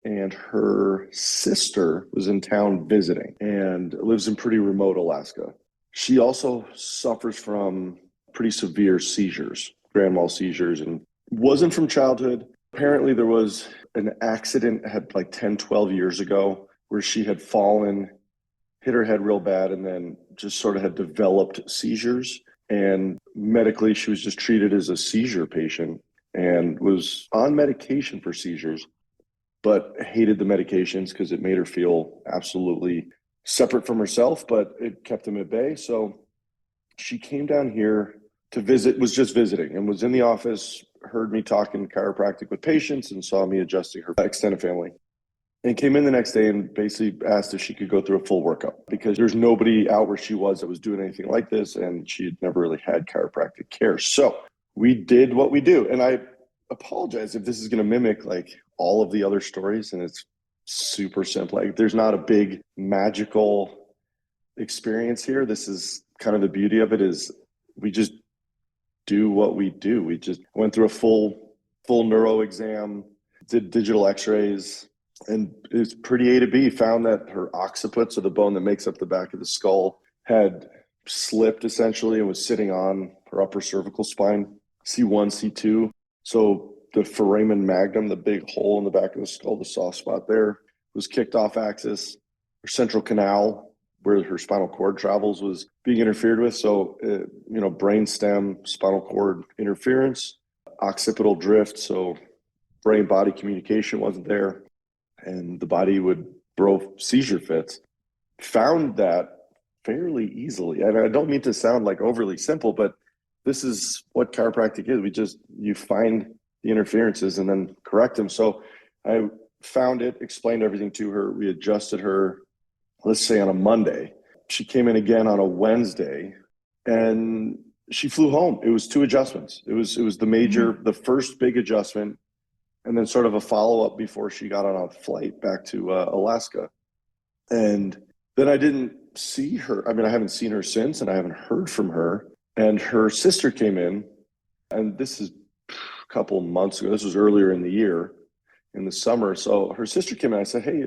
and her sister was in town visiting and lives in pretty remote Alaska. She also suffers from pretty severe seizures, grand mal seizures, and wasn't from childhood. Apparently there was an accident had like 10, 12 years ago where she had fallen, hit her head real bad, and then just sort of had developed seizures. And medically, she was just treated as a seizure patient and was on medication for seizures, but hated the medications because it made her feel absolutely separate from herself, but it kept them at bay. So she came down here to visit, was just visiting, and was in the office, heard me talking chiropractic with patients and saw me adjusting her extended family. And came in the next day and basically asked if she could go through a full workup because there's nobody out where she was that was doing anything like this, and she had never really had chiropractic care. So we did what we do. And I apologize if this is going to mimic like all of the other stories, and it's super simple. Like there's not a big magical experience here. This is kind of the beauty of it, is we just do what we do. We just went through a full neuro exam, did digital x-rays, and it's pretty A to B. Found that her occiput, so the bone that makes up the back of the skull, had slipped essentially and was sitting on her upper cervical spine, C1, C2. So the foramen magnum, the big hole in the back of the skull, the soft spot there, was kicked off axis. Her central canal, where her spinal cord travels, was being interfered with. So, brainstem, spinal cord interference, occipital drift. So brain-body communication wasn't there, and the body would throw seizure fits. Found that fairly easily. And I don't mean to sound like overly simple, but this is what chiropractic is. You find the interferences and then correct them. So I found it, explained everything to her. We adjusted her, let's say on a Monday. She came in again on a Wednesday, and she flew home. It was 2 adjustments. It was the first big adjustment, and then sort of a follow-up before she got on a flight back to Alaska. And then I didn't see her. I mean, I haven't seen her since, and I haven't heard from her. And her sister came in, and this is a couple of months ago. This was earlier in the year, in the summer. So her sister came in. I said, hey,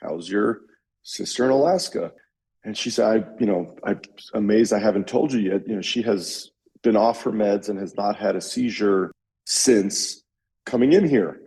how's your sister in Alaska? And she said, I'm amazed I haven't told you yet. She has been off her meds and has not had a seizure since coming in here.